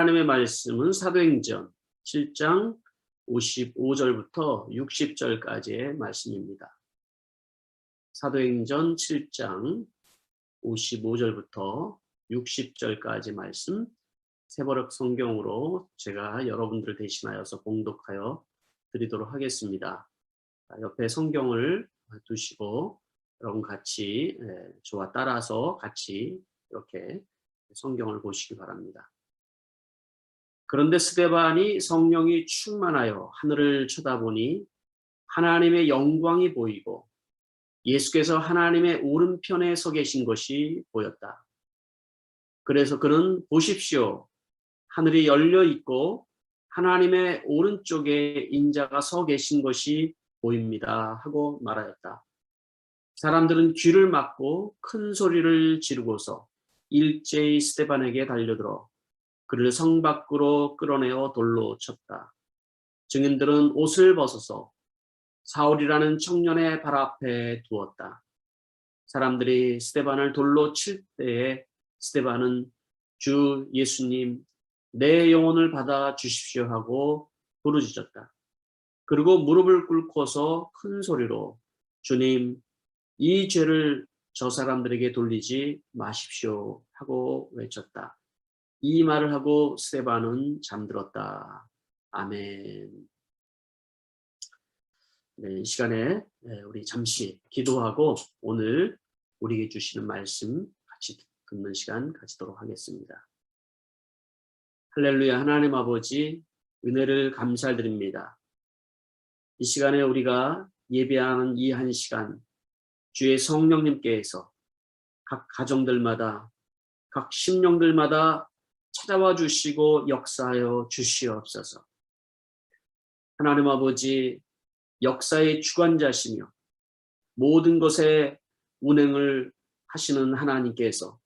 하나님의 말씀은 사도행전 7장 55절부터 60절까지의 말씀입니다. 사도행전 7장 55절부터 60절까지 말씀 새버럭 성경으로 제가 여러분들을 대신하여서 봉독하여 드리도록 하겠습니다. 옆에 성경을 두시고 여러분 같이 저와 따라서 같이 이렇게 성경을 보시기 바랍니다. 그런데 스데반이 성령이 충만하여 하늘을 쳐다보니 하나님의 영광이 보이고 예수께서 하나님의 오른편에 서 계신 것이 보였다. 그래서 그는 보십시오, 하늘이 열려 있고 하나님의 오른쪽에 인자가 서 계신 것이 보입니다 하고 말하였다. 사람들은 귀를 막고 큰 소리를 지르고서 일제히 스데반에게 달려들어 그를 성 밖으로 끌어내어 돌로 쳤다. 증인들은 옷을 벗어서 사울이라는 청년의 발 앞에 두었다. 사람들이 스데반을 돌로 칠 때에 스데반은 주 예수님, 내 영혼을 받아 주십시오 하고 부르짖었다. 그리고 무릎을 꿇고서 큰 소리로 주님, 이 죄를 저 사람들에게 돌리지 마십시오 하고 외쳤다. 이 말을 하고 스데반은 잠들었다. 아멘. 네, 이 시간에 우리 잠시 기도하고 오늘 우리에게 주시는 말씀 같이 듣는 시간 가지도록 하겠습니다. 할렐루야. 하나님 아버지, 은혜를 감사드립니다. 이 시간에 우리가 예배하는 이 한 시간, 주의 성령님께서 각 가정들마다, 각 심령들마다 찾아와 주시고 역사하여 주시옵소서. 하나님 아버지, 역사의 주관자시며 모든 것에 운행을 하시는 하나님께서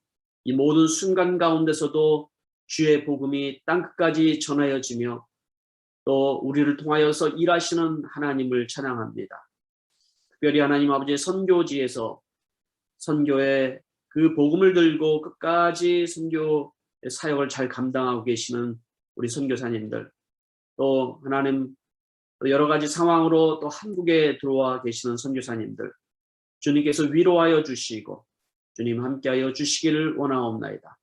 이 모든 순간 가운데서도 주의 복음이 땅끝까지 전하여지며 또 우리를 통하여서 일하시는 하나님을 찬양합니다. 특별히 하나님 아버지의 선교지에서 선교의 그 복음을 들고 끝까지 선교 사역을 잘 감당하고 계시는 우리 선교사님들, 또 하나님 여러 가지 상황으로 또 한국에 들어와 계시는 선교사님들, 주님께서 위로하여 주시고 주님 함께하여 주시기를 원하옵나이다.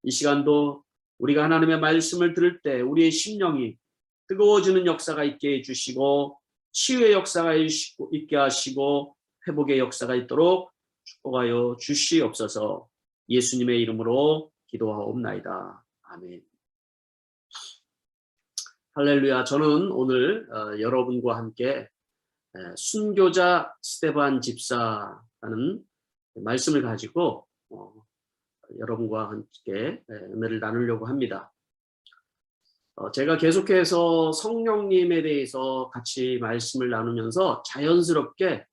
이 시간도 우리가 하나님의 말씀을 들을 때 우리의 심령이 뜨거워지는 역사가 있게 해주시고 치유의 역사가 있게 하시고 회복의 역사가 있도록 축복하여 주시옵소서. 예수님의 이름으로 기도하옵나이다. 아멘. 할렐루야. 저는 오늘 여러분과 함께 순교자 스데반 집사라는 말씀을 가지고 여러분과 함께 은혜를 나누려고 합니다. 제가 계속해서 성령님에 대해서 같이 말씀을 나누면서 자연스럽게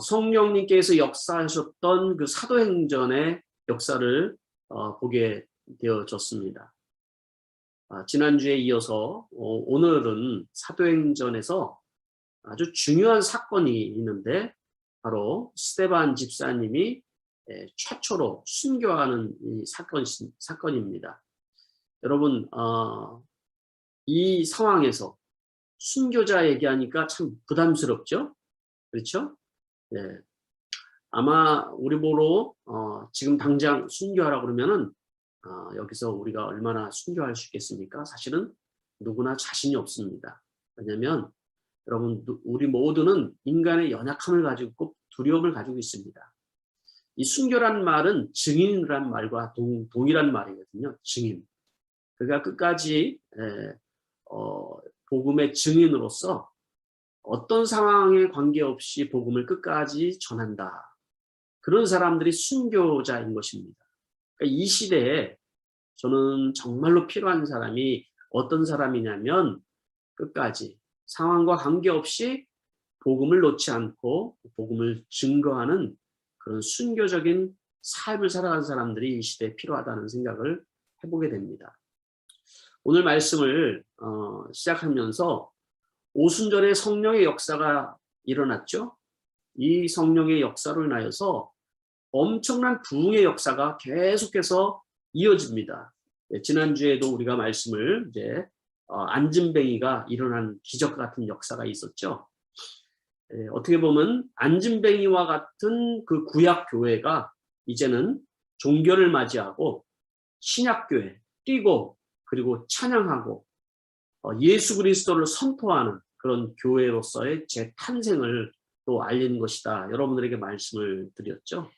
성령님께서 역사하셨던 그 사도행전의 역사를 보게 되어졌습니다. 지난주에 이어서 오늘은 사도행전에서 아주 중요한 사건이 있는데 바로 스데반 집사님이 최초로 순교하는 이 사건입니다. 여러분, 이 상황에서 순교자 얘기하니까 참 부담스럽죠? 그렇죠? 네. 아마 우리 보러 지금 당장 순교하라고 그러면은 여기서 우리가 얼마나 순교할 수 있겠습니까? 사실은 누구나 자신이 없습니다. 왜냐하면 여러분, 우리 모두는 인간의 연약함을 가지고 두려움을 가지고 있습니다. 이 순교란 말은 증인이란 말과 동일한 말이거든요. 증인. 그가 끝까지 복음의 증인으로서 어떤 상황에 관계없이 복음을 끝까지 전한다. 그런 사람들이 순교자인 것입니다. 그러니까 이 시대에 저는 정말로 필요한 사람이 어떤 사람이냐면 끝까지 상황과 관계없이 복음을 놓지 않고 복음을 증거하는 그런 순교적인 삶을 살아가는 사람들이 이 시대에 필요하다는 생각을 해보게 됩니다. 오늘 말씀을 시작하면서 오순절에 성령의 역사가 일어났죠. 이 성령의 역사로 인하여서 엄청난 부흥의 역사가 계속해서 이어집니다. 지난주에도 우리가 말씀을 이제 안진뱅이가 일어난 기적 같은 역사가 있었죠. 어떻게 보면 안진뱅이와 같은 그 구약 교회가 이제는 종교를 맞이하고 신약교회 뛰고 그리고 찬양하고 예수 그리스도를 선포하는 그런 교회로서의 재탄생을 또 알리는 것이다. 여러분들에게 말씀을 드렸죠.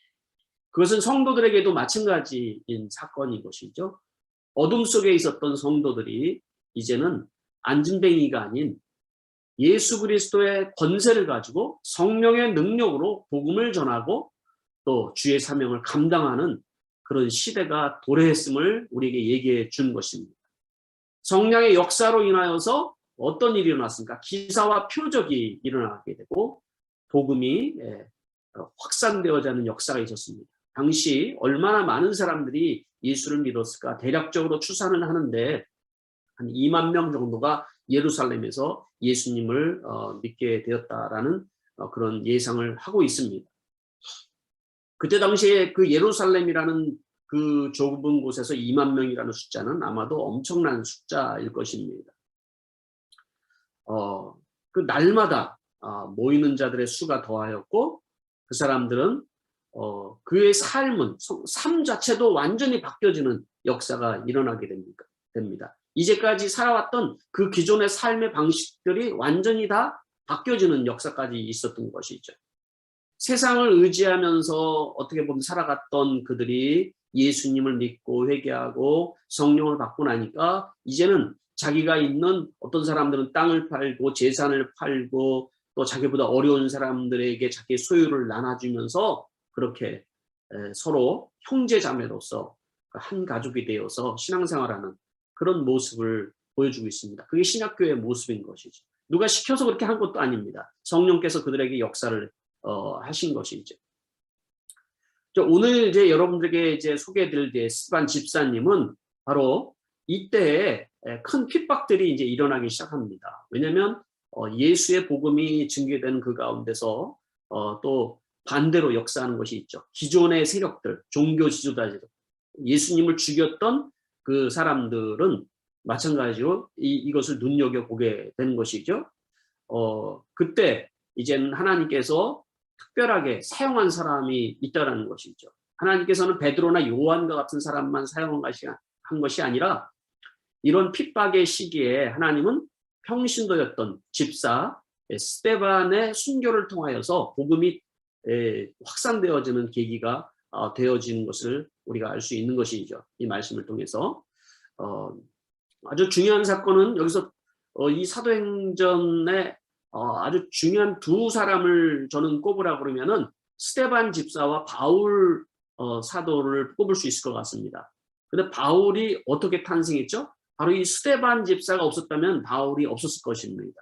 그것은 성도들에게도 마찬가지인 사건인 것이죠. 어둠 속에 있었던 성도들이 이제는 안진뱅이가 아닌 예수 그리스도의 권세를 가지고 성령의 능력으로 복음을 전하고 또 주의 사명을 감당하는 그런 시대가 도래했음을 우리에게 얘기해 준 것입니다. 성령의 역사로 인하여서 어떤 일이 일어났습니까? 기사와 표적이 일어나게 되고 복음이 확산되어져 하는 역사가 있었습니다. 당시 얼마나 많은 사람들이 예수를 믿었을까? 대략적으로 추산을 하는데 한 2만 명 정도가 예루살렘에서 예수님을 믿게 되었다라는 그런 예상을 하고 있습니다. 그때 당시에 그 예루살렘이라는 그 좁은 곳에서 2만 명이라는 숫자는 아마도 엄청난 숫자일 것입니다. 그 날마다 모이는 자들의 수가 더하였고 그 사람들은 그의 삶 자체도 완전히 바뀌어지는 역사가 일어나게 됩니다. 이제까지 살아왔던 그 기존의 삶의 방식들이 완전히 다 바뀌어지는 역사까지 있었던 것이죠. 세상을 의지하면서 어떻게 보면 살아갔던 그들이 예수님을 믿고 회개하고 성령을 받고 나니까 이제는 자기가 있는 어떤 사람들은 땅을 팔고 재산을 팔고 또 자기보다 어려운 사람들에게 자기의 소유를 나눠주면서 그렇게 서로 형제자매로서 한 가족이 되어서 신앙생활하는 그런 모습을 보여주고 있습니다. 그게 신약교회의 모습인 것이죠. 누가 시켜서 그렇게 한 것도 아닙니다. 성령께서 그들에게 역사를 하신 것이죠. 오늘 이제 여러분들에게 이제 소개해드릴 스테반 집사님은 바로 이때에 큰 핍박들이 이제 일어나기 시작합니다. 왜냐하면 예수의 복음이 증거되는 그 가운데서 또 반대로 역사하는 것이 있죠. 기존의 세력들, 종교 지도자들, 예수님을 죽였던 그 사람들은 마찬가지로 이것을 눈여겨보게 되는 것이죠. 그때 이제는 하나님께서 특별하게 사용한 사람이 있다라는 것이죠. 하나님께서는 베드로나 요한과 같은 사람만 사용한 것이 아니라 이런 핍박의 시기에 하나님은 평신도였던 집사 스데반의 순교를 통하여서 복음이 확산되어지는 계기가 되어지는 것을 우리가 알 수 있는 것이죠. 이 말씀을 통해서 아주 중요한 사건은 여기서 이 사도행전에 아주 중요한 두 사람을 저는 꼽으라 그러면은 스데반 집사와 바울 사도를 꼽을 수 있을 것 같습니다. 근데 바울이 어떻게 탄생했죠? 바로 이 스데반 집사가 없었다면 바울이 없었을 것입니다.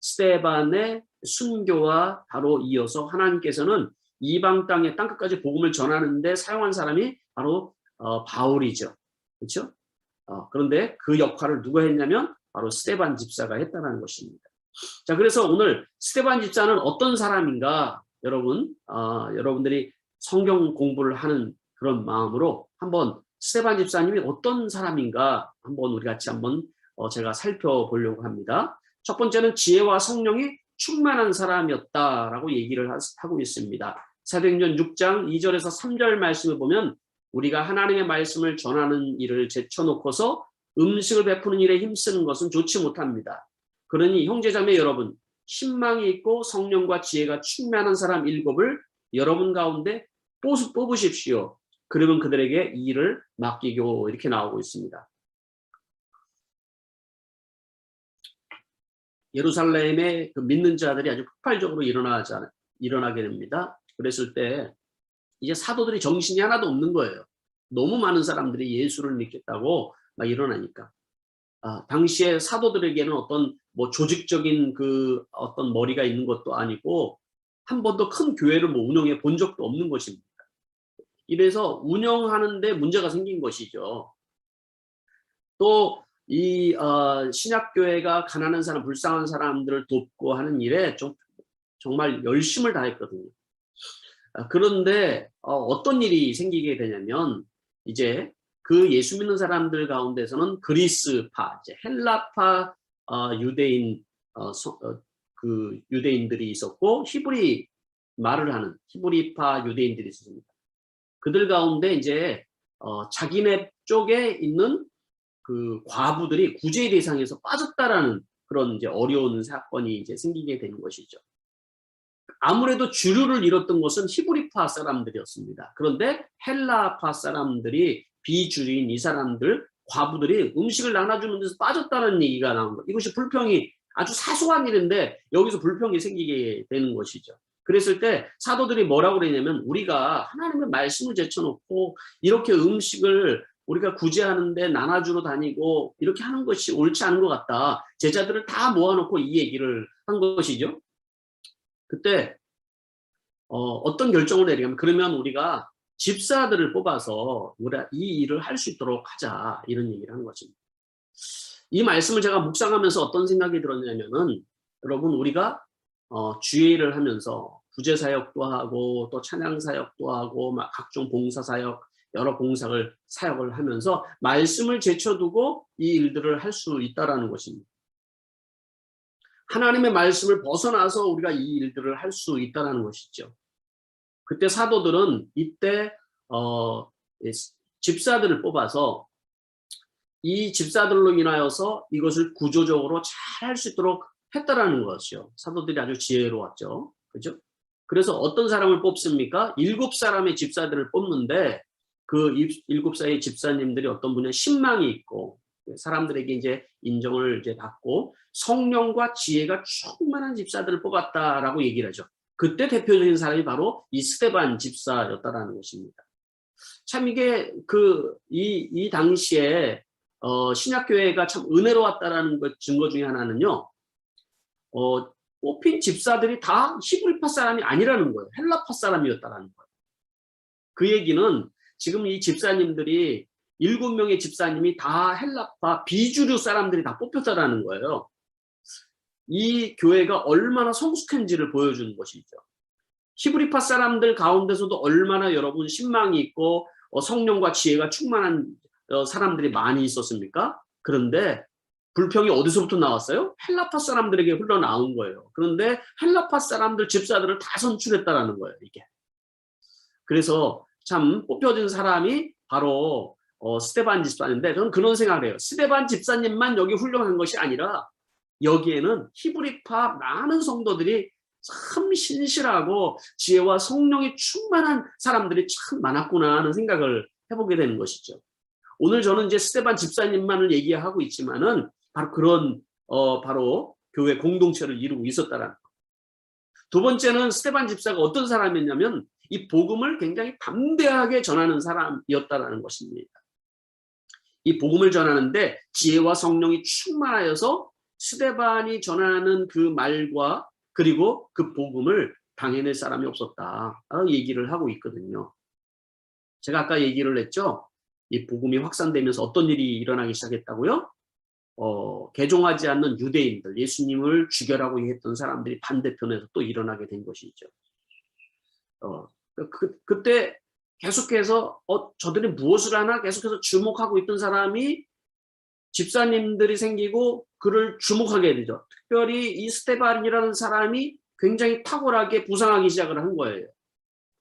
스데반의 순교와 바로 이어서 하나님께서는 이방 땅의 땅끝까지 복음을 전하는데 사용한 사람이 바로 바울이죠. 그렇죠? 그런데 그 역할을 누가 했냐면 바로 스데반 집사가 했다는 것입니다. 자, 그래서 오늘 스데반 집사는 어떤 사람인가 여러분들이 성경 공부를 하는 그런 마음으로 한번 스데반 집사님이 어떤 사람인가 한번 우리 같이 한번 제가 살펴보려고 합니다. 첫 번째는 지혜와 성령이 충만한 사람이었다라고 얘기를 하고 있습니다. 사도행전 6장 2절에서 3절 말씀을 보면 우리가 하나님의 말씀을 전하는 일을 제쳐놓고서 음식을 베푸는 일에 힘쓰는 것은 좋지 못합니다. 그러니 형제자매 여러분, 신망이 있고 성령과 지혜가 충만한 사람 7을 여러분 가운데 뽑으십시오. 그러면 그들에게 이 일을 맡기고 이렇게 나오고 있습니다. 예루살렘의 그 믿는 자들이 아주 폭발적으로 일어나게 됩니다. 그랬을 때 이제 사도들이 정신이 하나도 없는 거예요. 너무 많은 사람들이 예수를 믿겠다고 막 일어나니까. 당시에 사도들에게는 어떤 뭐 조직적인 그 어떤 머리가 있는 것도 아니고 한 번도 큰 교회를 뭐 운영해 본 적도 없는 것입니다. 이래서 운영하는데 문제가 생긴 것이죠. 또 이 신약교회가 가난한 사람, 불쌍한 사람들을 돕고 하는 일에 정말 열심을 다했거든요. 그런데 어떤 일이 생기게 되냐면 이제 그 예수 믿는 사람들 가운데서는 그리스파, 이제 헬라파 유대인 그 유대인들이 있었고 히브리 말을 하는 히브리파 유대인들이 있었습니다. 그들 가운데 이제 자기네 쪽에 있는 그 과부들이 구제 대상에서 빠졌다라는 그런 이제 어려운 사건이 이제 생기게 되는 것이죠. 아무래도 주류를 이뤘던 것은 히브리파 사람들이었습니다. 그런데 헬라파 사람들이 비주류인 이 사람들 과부들이 음식을 나눠주는 데서 빠졌다는 얘기가 나온 거예요. 이것이 불평이 아주 사소한 일인데 여기서 불평이 생기게 되는 것이죠. 그랬을 때 사도들이 뭐라고 그랬냐면 우리가 하나님의 말씀을 제쳐놓고 이렇게 음식을 우리가 구제하는데 나눠주러 다니고 이렇게 하는 것이 옳지 않은 것 같다. 제자들을 다 모아놓고 이 얘기를 한 것이죠. 그때 어떤 결정을 내리냐면 그러면 우리가 집사들을 뽑아서 우리가 이 일을 할 수 있도록 하자 이런 얘기를 하는 것입니다. 이 말씀을 제가 묵상하면서 어떤 생각이 들었냐면은 여러분 우리가 주일을 하면서 부재 사역도 하고 또 찬양 사역도 하고 막 각종 봉사 사역 여러 사역을 하면서 말씀을 제쳐두고 이 일들을 할 수 있다라는 것입니다. 하나님의 말씀을 벗어나서 우리가 이 일들을 할 수 있다라는 것이죠. 그때 사도들은 이때 집사들을 뽑아서 이 집사들로 인하여서 이것을 구조적으로 잘 할 수 있도록 했다라는 것이요. 사도들이 아주 지혜로웠죠. 그죠? 그래서 어떤 사람을 뽑습니까? 7사람의 집사들을 뽑는데 그 7사의 집사님들이 어떤 분은 신망이 있고 사람들에게 이제 인정을 이제 받고 성령과 지혜가 충만한 집사들을 뽑았다라고 얘기를 하죠. 그때 대표적인 사람이 바로 이 스데반 집사였다라는 것입니다. 참 이게 이 당시에 신약교회가 참 은혜로웠다라는 것 증거 중에 하나는요. 뽑힌 집사들이 다 히브리파 사람이 아니라는 거예요. 헬라파 사람이었다라는 거예요. 그 얘기는 지금 이 집사님들이 7명의 집사님이 다 헬라파 비주류 사람들이 다 뽑혔다라는 거예요. 이 교회가 얼마나 성숙한지를 보여주는 것이죠. 히브리파 사람들 가운데서도 얼마나 여러분 신망이 있고 성령과 지혜가 충만한 사람들이 많이 있었습니까? 그런데 불평이 어디서부터 나왔어요? 헬라파 사람들에게 흘러나온 거예요. 그런데 헬라파 사람들 집사들을 다 선출했다라는 거예요. 이게. 그래서 참 뽑혀진 사람이 바로 스데반 집사인데 저는 그런 생각을 해요. 스데반 집사님만 여기 훌륭한 것이 아니라 여기에는 히브리파 많은 성도들이 참 신실하고 지혜와 성령이 충만한 사람들이 참 많았구나 하는 생각을 해보게 되는 것이죠. 오늘 저는 이제 스데반 집사님만을 얘기하고 있지만은 바로 그런 바로 교회 공동체를 이루고 있었다라는 것. 두 번째는 스데반 집사가 어떤 사람이었냐면 이 복음을 굉장히 담대하게 전하는 사람이었다라는 것입니다. 이 복음을 전하는데 지혜와 성령이 충만하여서 스데반이 전하는 그 말과 그리고 그 복음을 당해낼 사람이 없었다라고 얘기를 하고 있거든요. 제가 아까 얘기를 했죠. 이 복음이 확산되면서 어떤 일이 일어나기 시작했다고요? 개종하지 않는 유대인들, 예수님을 죽여라고 했던 사람들이 반대편에서 또 일어나게 된 것이죠. 그때 계속해서 저들이 무엇을 하나 계속해서 주목하고 있던 사람이 집사님들이 생기고 그를 주목하게 되죠. 특별히 이 스데반이라는 사람이 굉장히 탁월하게 부상하기 시작을 한 거예요.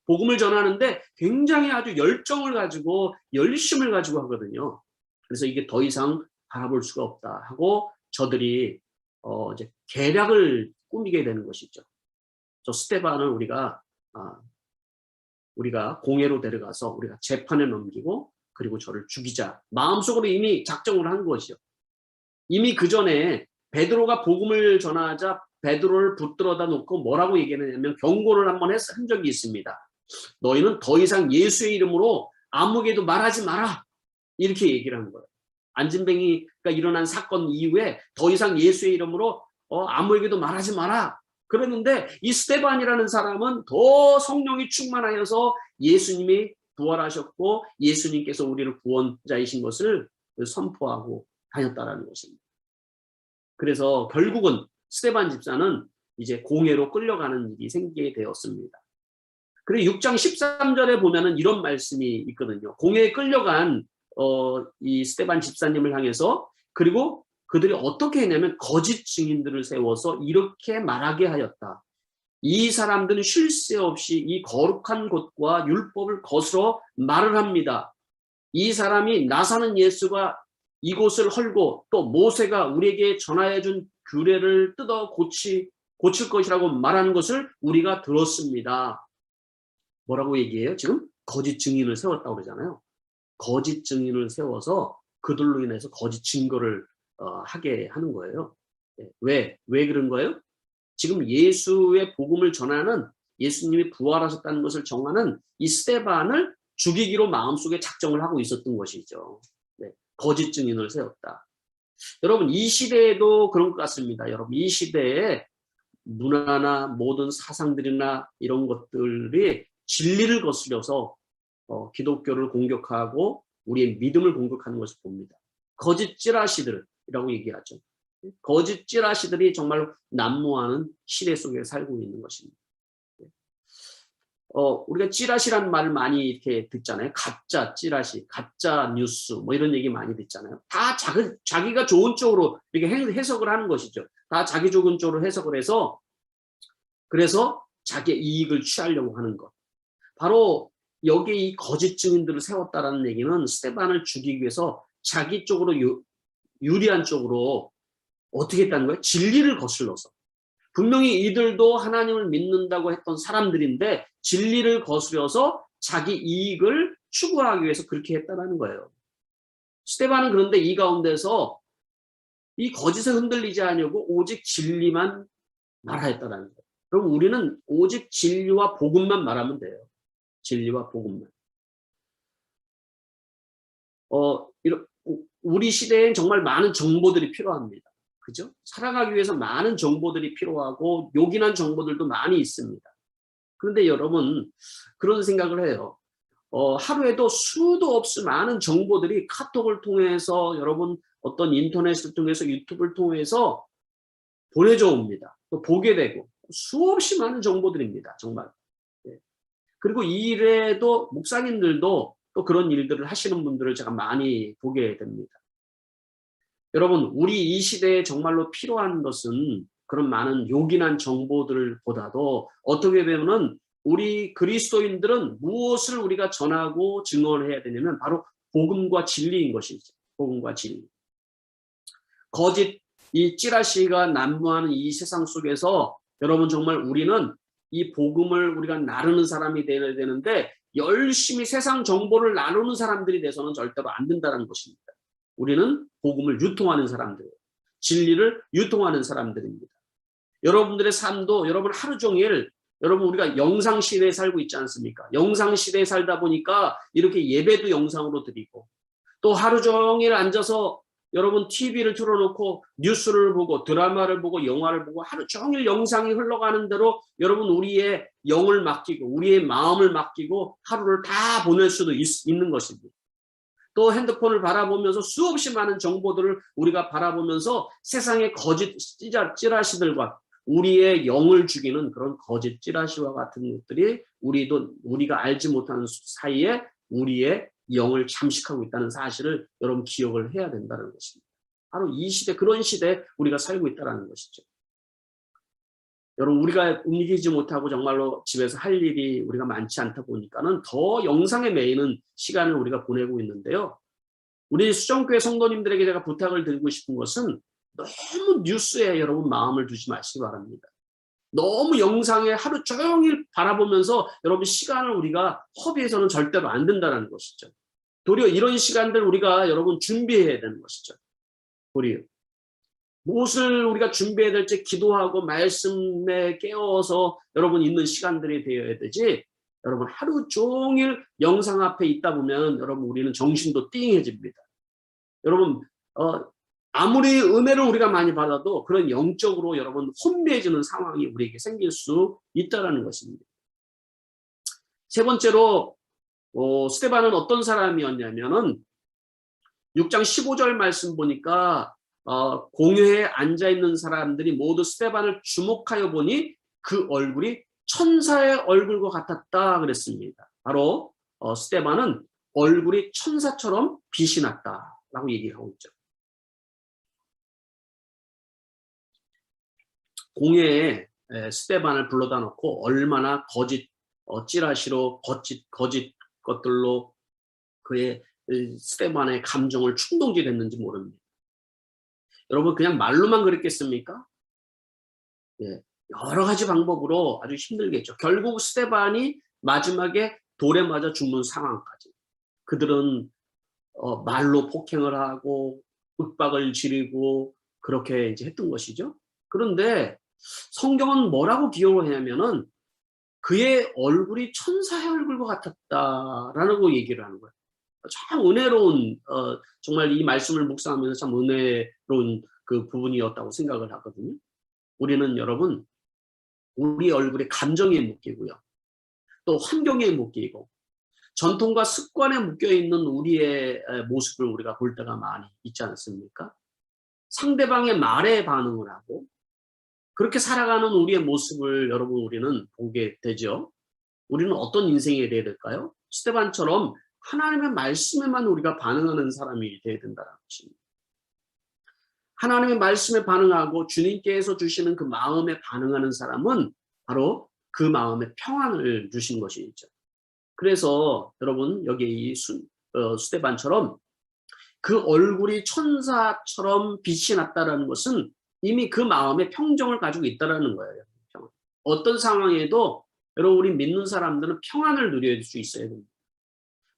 복음을 전하는데 굉장히 아주 열정을 가지고 열심을 가지고 하거든요. 그래서 이게 더 이상 바라볼 수가 없다 하고 저들이 이제 계략을 꾸미게 되는 것이죠. 저 스데반을 우리가 공회로 데려가서 우리가 재판에 넘기고 그리고 저를 죽이자. 마음속으로 이미 작정을 한 것이죠. 이미 그 전에 베드로가 복음을 전하자 베드로를 붙들어다 놓고 뭐라고 얘기했냐면 경고를 한번 한 적이 있습니다. 너희는 더 이상 예수의 이름으로 아무에게도 말하지 마라. 이렇게 얘기를 한 거예요. 안진뱅이가 일어난 사건 이후에 더 이상 예수의 이름으로 아무에게도 말하지 마라. 그랬는데 이 스데반이라는 사람은 더 성령이 충만하여서 예수님이 부활하셨고 예수님께서 우리를 구원자이신 것을 선포하고 다녔다라는 것입니다. 그래서 결국은 스데반 집사는 이제 공회로 끌려가는 일이 생기게 되었습니다. 그리고 6장 13절에 보면은 이런 말씀이 있거든요. 공회에 끌려간 이 스데반 집사님을 향해서 그리고 그들이 어떻게 했냐면 거짓 증인들을 세워서 이렇게 말하게 하였다. 이 사람들은 쉴 새 없이 이 거룩한 곳과 율법을 거스러 말을 합니다. 이 사람이 나사는 예수가 이곳을 헐고 또 모세가 우리에게 전하여 준 규례를 뜯어 고칠 것이라고 말하는 것을 우리가 들었습니다. 뭐라고 얘기해요? 지금 거짓 증인을 세웠다고 그러잖아요. 거짓 증인을 세워서 그들로 인해서 거짓 증거를 하게 하는 거예요. 왜 그런 거예요? 지금 예수의 복음을 전하는, 예수님이 부활하셨다는 것을 정하는 이 스데반을 죽이기로 마음속에 작정을 하고 있었던 것이죠. 네, 거짓 증인을 세웠다. 여러분, 이 시대에도 그런 것 같습니다. 여러분, 이 시대에 문화나 모든 사상들이나 이런 것들이 진리를 거스려서 기독교를 공격하고 우리의 믿음을 공격하는 것을 봅니다. 거짓 찌라시들이라고 얘기하죠. 거짓 찌라시들이 정말로 난무하는 시대 속에 살고 있는 것입니다. 우리가 찌라시라는 말을 많이 이렇게 듣잖아요. 가짜 찌라시, 가짜 뉴스, 뭐 이런 얘기 많이 듣잖아요. 다 자기가 좋은 쪽으로 이렇게 해석을 하는 것이죠. 다 자기 좋은 쪽으로 해석을 해서 그래서 자기의 이익을 취하려고 하는 것. 바로 여기에 이 거짓 증인들을 세웠다라는 얘기는 스데반을 죽이기 위해서 자기 쪽으로 유리한 쪽으로 어떻게 했다는 거예요? 진리를 거슬러서. 분명히 이들도 하나님을 믿는다고 했던 사람들인데 진리를 거스려서 자기 이익을 추구하기 위해서 그렇게 했다는 거예요. 스데반은 그런데 이 가운데서 이 거짓에 흔들리지 않으려고 오직 진리만 말하였다는 거예요. 그럼 우리는 오직 진리와 복음만 말하면 돼요. 진리와 복음만. 우리 시대엔 정말 많은 정보들이 필요합니다. 그죠? 살아가기 위해서 많은 정보들이 필요하고 요긴한 정보들도 많이 있습니다. 그런데 여러분 그런 생각을 해요. 하루에도 수도 없이 많은 정보들이 카톡을 통해서 여러분 어떤 인터넷을 통해서 유튜브를 통해서 보내져 옵니다. 또 보게 되고 수없이 많은 정보들입니다. 정말. 그리고 이 일에도 목사님들도 또 그런 일들을 하시는 분들을 제가 많이 보게 됩니다. 여러분 우리 이 시대에 정말로 필요한 것은 그런 많은 요긴한 정보들보다도 어떻게 보면은 우리 그리스도인들은 무엇을 우리가 전하고 증언해야 되냐면 바로 복음과 진리인 것이죠. 복음과 진리. 거짓 이 찌라시가 난무하는 이 세상 속에서 여러분 정말 우리는 이 복음을 우리가 나누는 사람이 되어야 되는데 열심히 세상 정보를 나누는 사람들이 돼서는 절대로 안 된다는 것입니다. 우리는 복음을 유통하는 사람들이에요. 진리를 유통하는 사람들입니다. 여러분들의 삶도 여러분 하루 종일 여러분 우리가 영상 시대에 살고 있지 않습니까? 영상 시대에 살다 보니까 이렇게 예배도 영상으로 드리고 또 하루 종일 앉아서 여러분 TV를 틀어놓고 뉴스를 보고 드라마를 보고 영화를 보고 하루 종일 영상이 흘러가는 대로 여러분 우리의 영을 맡기고 우리의 마음을 맡기고 하루를 다 보낼 수도 있는 것입니다. 또 핸드폰을 바라보면서 수없이 많은 정보들을 우리가 바라보면서 세상의 거짓 찌라시들과 우리의 영을 죽이는 그런 거짓 찌라시와 같은 것들이 우리가 알지 못하는 사이에 우리의 영을 잠식하고 있다는 사실을 여러분 기억을 해야 된다는 것입니다. 바로 이 시대, 그런 시대에 우리가 살고 있다는 것이죠. 여러분 우리가 움직이지 못하고 정말로 집에서 할 일이 우리가 많지 않다 보니까는 더 영상에 매이는 시간을 우리가 보내고 있는데요. 우리 수정교회 성도님들에게 제가 부탁을 드리고 싶은 것은 너무 뉴스에 여러분 마음을 두지 마시기 바랍니다. 너무 영상에 하루 종일 바라보면서 여러분 시간을 우리가 허비해서는 절대로 안 된다는 것이죠. 도리어 이런 시간들 우리가 여러분 준비해야 되는 것이죠. 도리어. 무엇을 우리가 준비해야 될지 기도하고 말씀에 깨어서 여러분 있는 시간들이 되어야 되지 여러분 하루 종일 영상 앞에 있다 보면 여러분 우리는 정신도 띵해집니다. 여러분 아무리 은혜를 우리가 많이 받아도 그런 영적으로 여러분 혼미해지는 상황이 우리에게 생길 수 있다는 것입니다. 세 번째로 스데반은 어떤 사람이었냐면은 6장 15절 말씀 보니까 공회에 앉아있는 사람들이 모두 스데반을 주목하여 보니 그 얼굴이 천사의 얼굴과 같았다 그랬습니다. 바로 스데반은 얼굴이 천사처럼 빛이 났다라고 얘기하고 있죠. 공회에 스데반을 불러다 놓고 얼마나 거짓 찌라시로 거짓 것들로 그의 스데반의 감정을 충동질했는지 모릅니다. 여러분 그냥 말로만 그랬겠습니까? 예, 여러 가지 방법으로 아주 힘들겠죠. 결국 스데반이 마지막에 돌에 맞아 죽는 상황까지. 그들은 말로 폭행을 하고 윽박을 지르고 그렇게 이제 했던 것이죠. 그런데 성경은 뭐라고 비유하냐면은 그의 얼굴이 천사의 얼굴과 같았다라고 얘기를 하는 거예요. 참 은혜로운 정말 이 말씀을 묵상하면서 참 은혜로운 그 부분이었다고 생각을 하거든요. 우리는 여러분 우리 얼굴에 감정에 묶이고요. 또 환경에 묶이고 전통과 습관에 묶여있는 우리의 모습을 우리가 볼 때가 많이 있지 않습니까? 상대방의 말에 반응을 하고 그렇게 살아가는 우리의 모습을 여러분 우리는 보게 되죠. 우리는 어떤 인생이 되어야 될까요? 스데반처럼 하나님의 말씀에만 우리가 반응하는 사람이 되어야 된다는 것입니다. 하나님의 말씀에 반응하고 주님께서 주시는 그 마음에 반응하는 사람은 바로 그 마음에 평안을 주신 것이죠. 그래서 여러분 여기 이 스데반처럼 그 얼굴이 천사처럼 빛이 났다는 것은 이미 그 마음에 평정을 가지고 있다는 거예요. 어떤 상황에도 여러분 우리 믿는 사람들은 평안을 누릴 수 있어야 됩니다.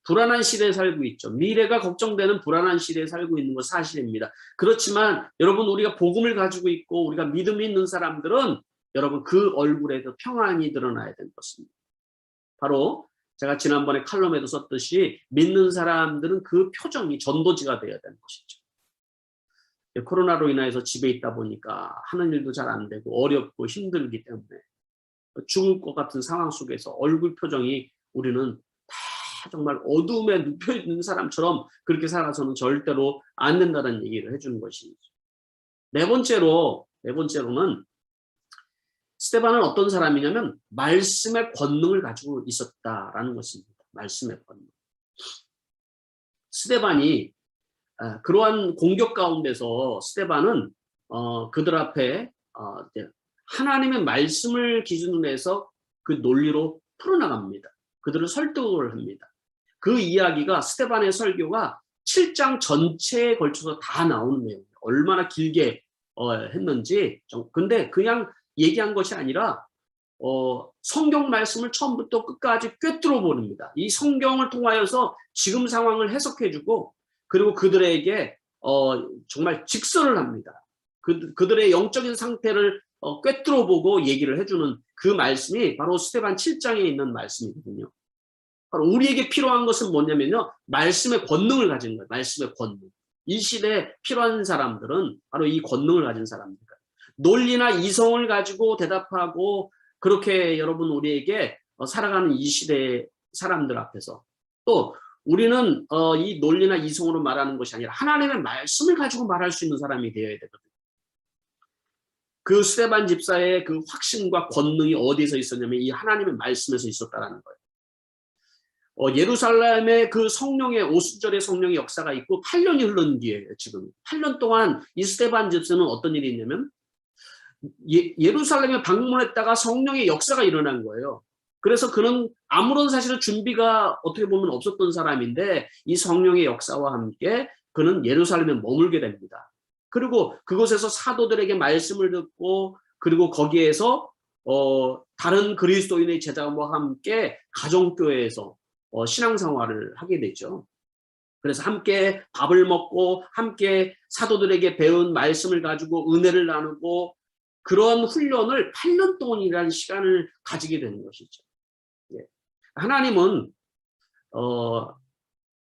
불안한 시대에 살고 있죠. 미래가 걱정되는 불안한 시대에 살고 있는 건 사실입니다. 그렇지만 여러분 우리가 복음을 가지고 있고 우리가 믿음이 있는 사람들은 여러분 그 얼굴에도 평안이 드러나야 되는 것입니다. 바로 제가 지난번에 칼럼에도 썼듯이 믿는 사람들은 그 표정이 전도지가 되어야 되는 것이죠. 코로나로 인해서 집에 있다 보니까 하는 일도 잘 안 되고 어렵고 힘들기 때문에 죽을 것 같은 상황 속에서 얼굴 표정이 우리는 다 정말 어두움에 눕혀있는 사람처럼 그렇게 살아서는 절대로 안 된다는 얘기를 해주는 것이죠. 네 번째로는 스데반은 어떤 사람이냐면 말씀의 권능을 가지고 있었다라는 것입니다. 말씀의 권능. 스데반이 그러한 공격 가운데서 스데반은 그들 앞에 하나님의 말씀을 기준으로 해서 그 논리로 풀어나갑니다. 그들을 설득을 합니다. 그 이야기가 스데반의 설교가 7장 전체에 걸쳐서 다 나오는 내용이에요. 얼마나 길게 했는지. 근데 그냥 얘기한 것이 아니라 성경 말씀을 처음부터 끝까지 꿰뚫어 버립니다. 이 성경을 통하여서 지금 상황을 해석해주고 그리고 그들에게 정말 직설을 합니다. 그들의 영적인 상태를 꿰뚫어 보고 얘기를 해주는 그 말씀이 바로 스데반 7장에 있는 말씀이거든요. 바로 우리에게 필요한 것은 뭐냐면요. 말씀의 권능을 가진 거예요. 말씀의 권능. 이 시대에 필요한 사람들은 바로 이 권능을 가진 사람입니다. 논리나 이성을 가지고 대답하고 그렇게 여러분 우리에게 살아가는 이 시대의 사람들 앞에서 또 우리는 이 논리나 이성으로 말하는 것이 아니라 하나님의 말씀을 가지고 말할 수 있는 사람이 되어야 되거든요. 그 스데반 집사의 그 확신과 권능이 어디서 있었냐면 이 하나님의 말씀에서 있었다라는 거예요. 예루살렘의 그 성령의 오순절의 성령의 역사가 있고 8년이 흐른 뒤에 지금 8년 동안 이 스데반 집사는 어떤 일이 있냐면 예루살렘에 방문했다가 성령의 역사가 일어난 거예요. 그래서 그는 아무런 사실은 준비가 어떻게 보면 없었던 사람인데 이 성령의 역사와 함께 그는 예루살렘에 머물게 됩니다. 그리고 그곳에서 사도들에게 말씀을 듣고 그리고 거기에서 다른 그리스도인의 제자와 함께 가정교회에서 신앙생활을 하게 되죠. 그래서 함께 밥을 먹고 함께 사도들에게 배운 말씀을 가지고 은혜를 나누고 그런 훈련을 8년 동안이라는 시간을 가지게 되는 것이죠. 하나님은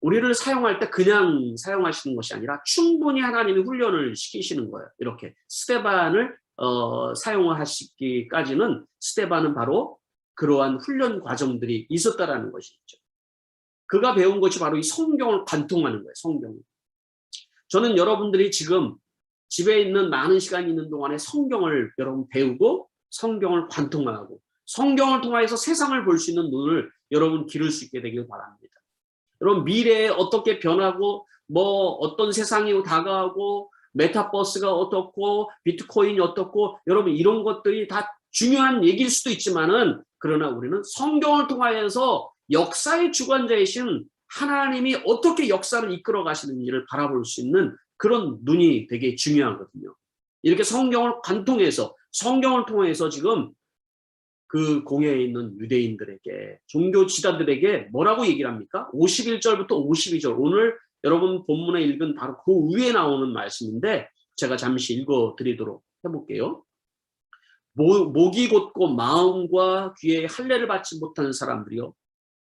우리를 사용할 때 그냥 사용하시는 것이 아니라 충분히 하나님이 훈련을 시키시는 거예요. 이렇게 스데반을 사용하시기까지는 스데반은 바로 그러한 훈련 과정들이 있었다라는 것이죠. 그가 배운 것이 바로 이 성경을 관통하는 거예요. 성경을. 저는 여러분들이 지금 집에 있는 많은 시간이 있는 동안에 성경을 여러분 배우고 성경을 관통하고 성경을 통해서 세상을 볼 수 있는 눈을 여러분 기를 수 있게 되길 바랍니다. 여러분 미래에 어떻게 변하고 뭐 어떤 세상이 다가오고 메타버스가 어떻고 비트코인이 어떻고 여러분 이런 것들이 다 중요한 얘기일 수도 있지만은 그러나 우리는 성경을 통하여서 역사의 주관자이신 하나님이 어떻게 역사를 이끌어 가시는지를 바라볼 수 있는 그런 눈이 되게 중요하거든요. 이렇게 성경을 관통해서 성경을 통해서 지금 그 공회에 있는 유대인들에게 종교 지도자들에게 뭐라고 얘기를 합니까? 51절부터 52절 오늘 여러분 본문에 읽은 바로 그 위에 나오는 말씀인데 제가 잠시 읽어드리도록 해볼게요. 목이 곧고 마음과 귀에 할례를 받지 못하는 사람들이요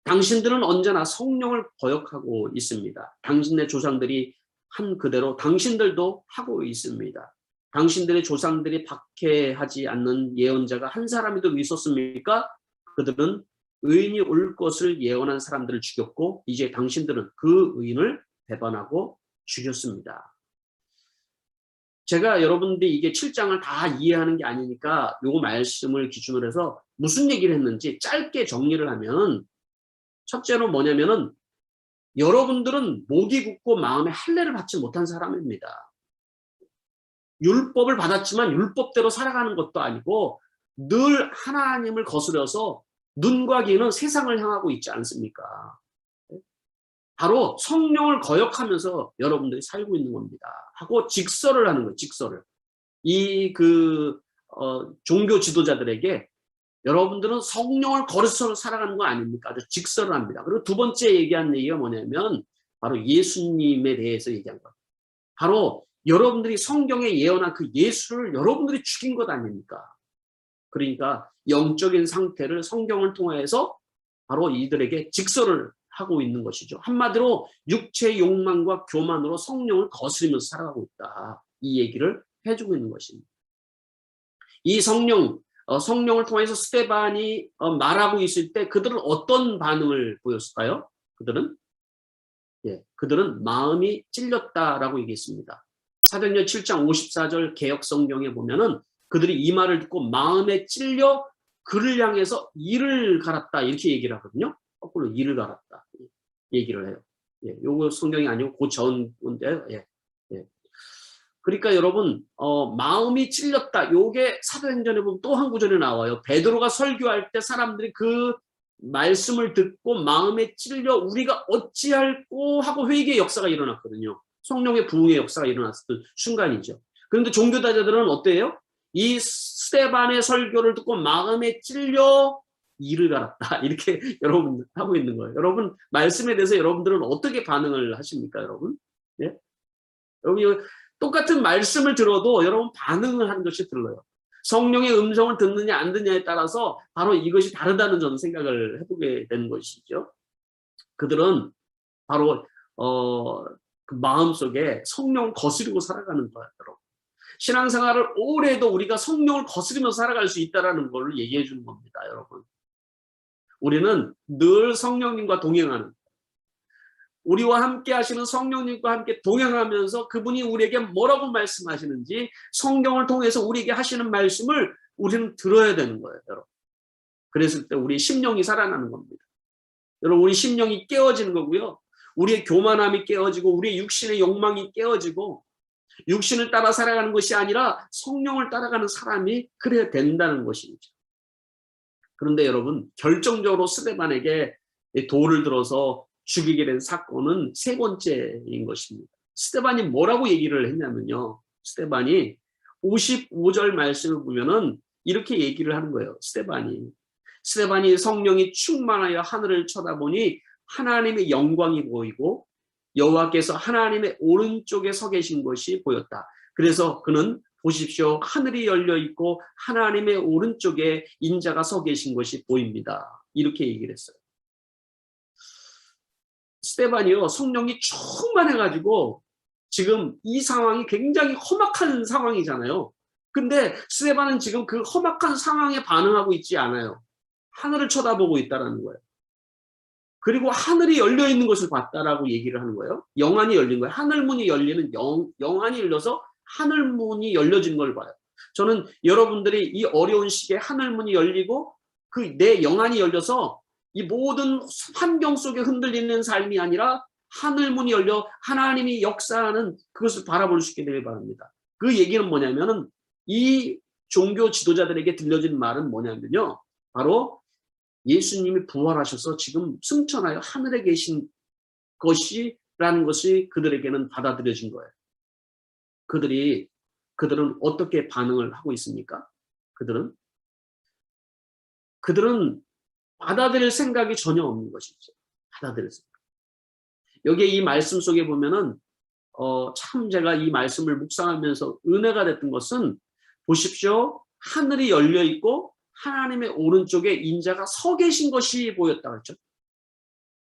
당신들은 언제나 성령을 거역하고 있습니다. 당신의 조상들이 한 그대로 당신들도 하고 있습니다. 당신들의 조상들이 박해하지 않는 예언자가 한 사람이도 있었습니까? 그들은 의인이 올 것을 예언한 사람들을 죽였고 이제 당신들은 그 의인을 배반하고 죽였습니다. 제가 여러분들이 이게 7장을 다 이해하는 게 아니니까 요 말씀을 기준으로 해서 무슨 얘기를 했는지 짧게 정리를 하면 첫째로 뭐냐면은 여러분들은 목이 굳고 마음에 할례를 받지 못한 사람입니다. 율법을 받았지만 율법대로 살아가는 것도 아니고 늘 하나님을 거스려서 눈과 귀는 세상을 향하고 있지 않습니까? 바로 성령을 거역하면서 여러분들이 살고 있는 겁니다. 하고 직설을 하는 거예요. 직설을. 종교 지도자들에게 여러분들은 성령을 거스려 살아가는 거 아닙니까? 아주 직설을 합니다. 그리고 두 번째 얘기한 얘기가 뭐냐면 바로 예수님에 대해서 얘기한 거예요. 바로 여러분들이 성경에 예언한 그 예수를 여러분들이 죽인 것 아닙니까? 그러니까 영적인 상태를 성경을 통해서 바로 이들에게 직설을 하고 있는 것이죠. 한마디로 육체의 욕망과 교만으로 성령을 거스리면서 살아가고 있다. 이 얘기를 해주고 있는 것입니다. 이 성령을 통해서 스데반이 말하고 있을 때 그들은 어떤 반응을 보였을까요? 그들은 마음이 찔렸다라고 얘기했습니다. 사도행전 7장 54절 개역 성경에 보면은 그들이 이 말을 듣고 마음에 찔려 그를 향해서 이를 갈았다 이렇게 얘기를 하거든요. 거꾸로 이를 갈았다 얘기를 해요. 요거 성경이 아니고 그 전인데요. 그러니까 여러분 마음이 찔렸다. 요게 사도행전에 보면 또 한 구절에 나와요. 베드로가 설교할 때 사람들이 그 말씀을 듣고 마음에 찔려 우리가 어찌할꼬 하고 회개의 역사가 일어났거든요. 성령의 부흥의 역사가 일어났던 순간이죠. 그런데 종교다자들은 어때요? 이 스데반의 설교를 듣고 마음에 찔려 이를 갈았다. 이렇게 여러분 하고 있는 거예요. 여러분 말씀에 대해서 여러분들은 어떻게 반응을 하십니까, 여러분? 예? 여러분 똑같은 말씀을 들어도 여러분 반응을 하는 것이 들려요. 성령의 음성을 듣느냐 안 듣느냐에 따라서 바로 이것이 다르다는 저는 생각을 해보게 되는 것이죠. 그들은 바로 그 마음속에 성령을 거스리고 살아가는 거예요, 여러분. 신앙생활을 오래 해도 우리가 성령을 거스리면서 살아갈 수 있다는 걸 얘기해 주는 겁니다, 여러분. 우리는 늘 성령님과 동행하는, 우리와 함께 하시는 성령님과 함께 동행하면서 그분이 우리에게 뭐라고 말씀하시는지 성경을 통해서 우리에게 하시는 말씀을 우리는 들어야 되는 거예요, 여러분. 그랬을 때 우리 심령이 살아나는 겁니다. 여러분, 우리 심령이 깨어지는 거고요. 우리의 교만함이 깨어지고 우리의 육신의 욕망이 깨어지고 육신을 따라 살아가는 것이 아니라 성령을 따라가는 사람이 그래야 된다는 것이죠. 그런데 여러분, 결정적으로 스데반에게 돌을 들어서 죽이게 된 사건은 세 번째인 것입니다. 스데반이 뭐라고 얘기를 했냐면요. 스데반이 55절 말씀을 보면은 이렇게 얘기를 하는 거예요. 스데반이 성령이 충만하여 하늘을 쳐다보니 하나님의 영광이 보이고 여호와께서 하나님의 오른쪽에 서 계신 것이 보였다. 그래서 그는 보십시오. 하늘이 열려 있고 하나님의 오른쪽에 인자가 서 계신 것이 보입니다. 이렇게 얘기를 했어요. 스데반이요, 성령이 충만해가지고 지금 이 상황이 굉장히 험악한 상황이잖아요. 근데 스데반은 지금 그 험악한 상황에 반응하고 있지 않아요. 하늘을 쳐다보고 있다는 거예요. 그리고 하늘이 열려 있는 것을 봤다라고 얘기를 하는 거예요. 영안이 열린 거예요. 하늘문이 열리는 영안이 열려서 하늘문이 열려진 걸 봐요. 저는 여러분들이 이 어려운 시기에 하늘문이 열리고 그 내 영안이 열려서 이 모든 환경 속에 흔들리는 삶이 아니라 하늘 문이 열려 하나님이 역사하는 그것을 바라볼 수 있게 되길 바랍니다. 그 얘기는 뭐냐면은 이 종교 지도자들에게 들려진 말은 뭐냐면요. 바로 예수님이 부활하셔서 지금 승천하여 하늘에 계신 것이라는 것이 그들에게는 받아들여진 거예요. 그들은 어떻게 반응을 하고 있습니까? 그들은 받아들일 생각이 전혀 없는 것이죠. 받아들일 생각. 여기에 이 말씀 속에 보면은 참 제가 이 말씀을 묵상하면서 은혜가 됐던 것은 보십시오. 하늘이 열려 있고 하나님의 오른쪽에 인자가 서 계신 것이 보였다 그랬죠.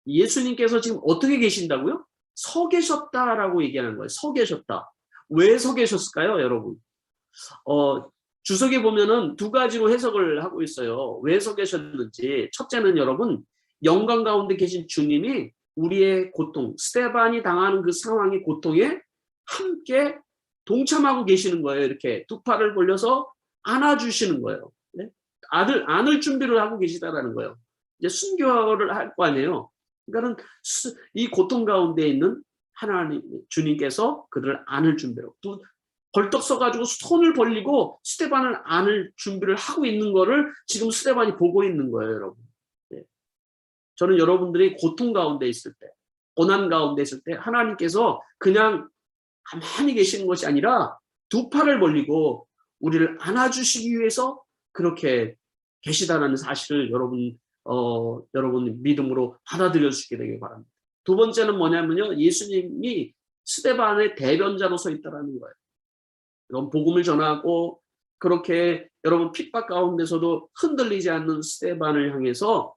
예수님께서 지금 어떻게 계신다고요? 서 계셨다라고 얘기하는 거예요. 서 계셨다. 왜 서 계셨을까요, 여러분? 주석에 보면은 두 가지로 해석을 하고 있어요. 왜 서 계셨는지. 첫째는 여러분, 영광 가운데 계신 주님이 우리의 고통, 스데반이 당하는 그 상황의 고통에 함께 동참하고 계시는 거예요. 이렇게 두 팔을 벌려서 안아주시는 거예요. 네? 안을 준비를 하고 계시다라는 거예요. 이제 순교를 할 거 아니에요. 그러니까는 이 고통 가운데 있는 하나님, 주님께서 그들을 안을 준비하고 벌떡 서가지고 손을 벌리고 스데반을 안을 준비를 하고 있는 거를 지금 스데반이 보고 있는 거예요, 여러분. 네. 저는 여러분들이 고통 가운데 있을 때, 고난 가운데 있을 때 하나님께서 그냥 가만히 계시는 것이 아니라 두 팔을 벌리고 우리를 안아주시기 위해서 그렇게 계시다는 사실을 여러분 믿음으로 받아들여 주시게 되길 바랍니다. 두 번째는 뭐냐면요. 예수님이 스데반의 대변자로 서 있다는 거예요. 이런 복음을 전하고 그렇게 여러분 핍박 가운데서도 흔들리지 않는 스데반을 향해서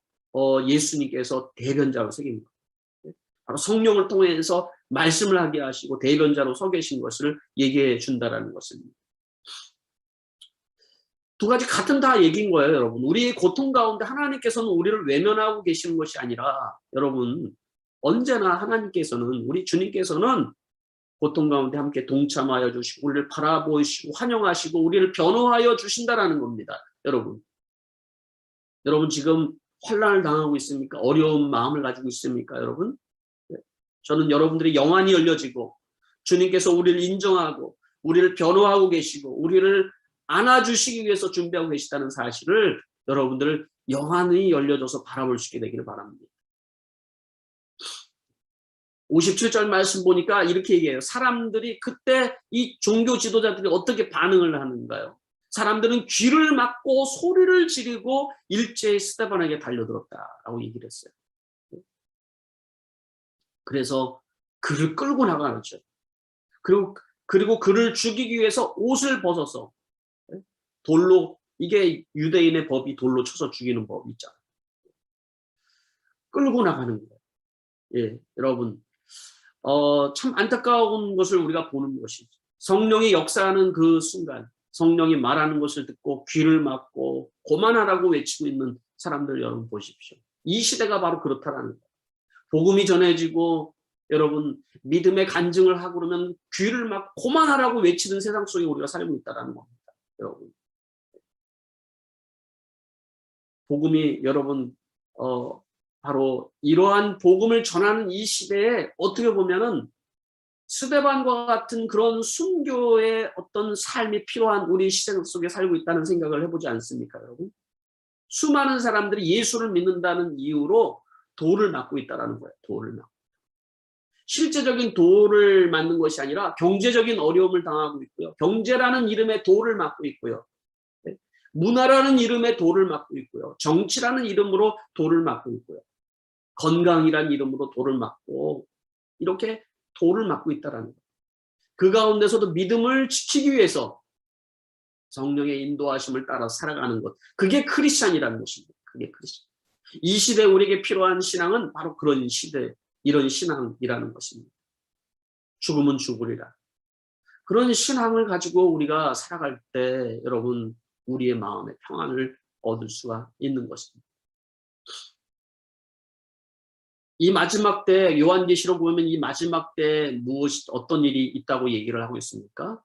예수님께서 대변자로 서 계신 거예요. 바로 성령을 통해서 말씀을 하게 하시고 대변자로 서 계신 것을 얘기해 준다라는 것입니다. 두 가지 같은 다 얘기인 거예요, 여러분. 우리의 고통 가운데 하나님께서는 우리를 외면하고 계시는 것이 아니라 여러분 언제나 하나님께서는 우리 주님께서는 고통 가운데 함께 동참하여 주시고 우리를 바라보시고 환영하시고 우리를 변호하여 주신다라는 겁니다. 여러분 지금 환난을 당하고 있습니까? 어려운 마음을 가지고 있습니까? 여러분 저는 여러분들이 영안이 열려지고 주님께서 우리를 인정하고 우리를 변호하고 계시고 우리를 안아주시기 위해서 준비하고 계시다는 사실을 여러분들 영안이 열려져서 바라볼 수 있게 되기를 바랍니다. 57절 말씀 보니까 이렇게 얘기해요. 사람들이 그때 이 종교 지도자들이 어떻게 반응을 하는가요? 사람들은 귀를 막고 소리를 지르고 일제히 스데반에게 달려들었다라고 얘기를 했어요. 그래서 그를 끌고 나가죠. 그리고 그를 죽이기 위해서 옷을 벗어서 돌로, 이게 유대인의 법이 돌로 쳐서 죽이는 법이 있잖아요. 끌고 나가는 거예요. 예, 여러분 참 안타까운 것을 우리가 보는 것이죠. 성령이 역사하는 그 순간 성령이 말하는 것을 듣고 귀를 막고 고만하라고 외치고 있는 사람들 여러분 보십시오. 이 시대가 바로 그렇다라는 거예요. 복음이 전해지고 여러분 믿음의 간증을 하고 그러면 귀를 막 고만하라고 외치는 세상 속에 우리가 살고 있다는 겁니다. 여러분 복음이 여러분 바로 이러한 복음을 전하는 이 시대에 어떻게 보면은 스데반과 같은 그런 순교의 어떤 삶이 필요한 우리 시대 속에 살고 있다는 생각을 해보지 않습니까, 여러분? 수많은 사람들이 예수를 믿는다는 이유로 돌을 맞고 있다는 거예요. 돌을 맞고. 실제적인 돌을 맞는 것이 아니라 경제적인 어려움을 당하고 있고요. 경제라는 이름의 돌을 맞고 있고요. 문화라는 이름의 돌을 맞고 있고요. 정치라는 이름으로 돌을 맞고 있고요. 건강이라는 이름으로 돌을 맞고 이렇게 돌을 맞고 있다는 거예요. 그 가운데서도 믿음을 지키기 위해서 성령의 인도하심을 따라 살아가는 것. 그게 크리스찬이라는 것입니다. 그게 크리스찬. 이 시대에 우리에게 필요한 신앙은 바로 그런 시대, 이런 신앙이라는 것입니다. 죽으면 죽으리라. 그런 신앙을 가지고 우리가 살아갈 때 여러분 우리의 마음에 평안을 얻을 수가 있는 것입니다. 이 마지막 때 요한계시록 보면 이 마지막 때 어떤 일이 있다고 얘기를 하고 있습니까?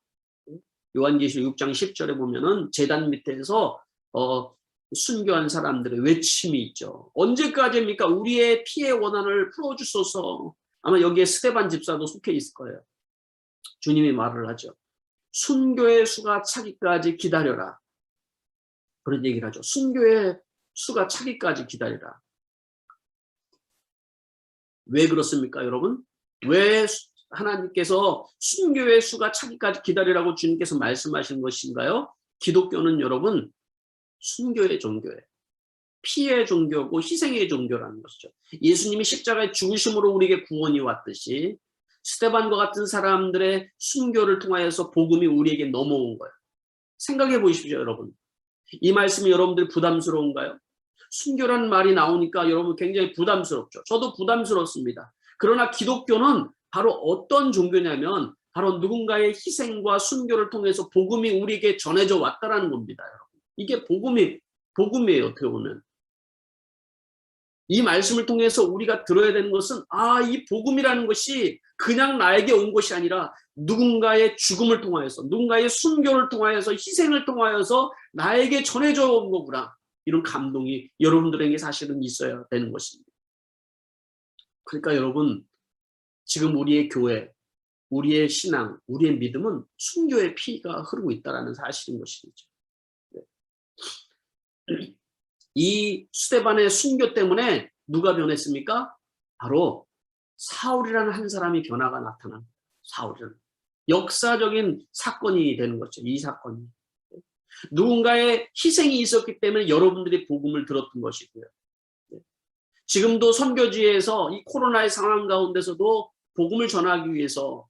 요한계시록 6장 10절에 보면은 제단 밑에서 순교한 사람들의 외침이 있죠. 언제까지입니까? 우리의 피해 원한을 풀어주소서. 아마 여기에 스데반 집사도 속해 있을 거예요. 주님이 말을 하죠. 순교의 수가 차기까지 기다려라. 그런 얘기를 하죠. 순교의 수가 차기까지 기다리라. 왜 그렇습니까, 여러분? 왜 하나님께서 순교의 수가 차기까지 기다리라고 주님께서 말씀하신 것인가요? 기독교는 여러분 순교의 종교예요. 피의 종교고 희생의 종교라는 것이죠. 예수님이 십자가의 죽으심으로 우리에게 구원이 왔듯이 스데반과 같은 사람들의 순교를 통하여서 복음이 우리에게 넘어온 거예요. 생각해 보십시오, 여러분. 이 말씀이 여러분들 부담스러운가요? 순교라는 말이 나오니까 여러분 굉장히 부담스럽죠. 저도 부담스럽습니다. 그러나 기독교는 바로 어떤 종교냐면 바로 누군가의 희생과 순교를 통해서 복음이 우리에게 전해져 왔다라는 겁니다, 여러분. 이게 복음이에요, 어떻게 보면. 이 말씀을 통해서 우리가 들어야 되는 것은 이 복음이라는 것이 그냥 나에게 온 것이 아니라 누군가의 죽음을 통하여서 누군가의 순교를 통하여서 희생을 통하여서 나에게 전해져 온 거구나. 이런 감동이 여러분들에게 사실은 있어야 되는 것입니다. 그러니까 여러분 지금 우리의 교회, 우리의 신앙, 우리의 믿음은 순교의 피가 흐르고 있다는 사실인 것이죠. 이 스데반의 순교 때문에 누가 변했습니까? 바로 사울이라는 한 사람이 변화가 나타납니다. 사울은 역사적인 사건이 되는 거죠. 이 사건이 누군가의 희생이 있었기 때문에 여러분들이 복음을 들었던 것이고요. 지금도 선교지에서 이 코로나의 상황 가운데서도 복음을 전하기 위해서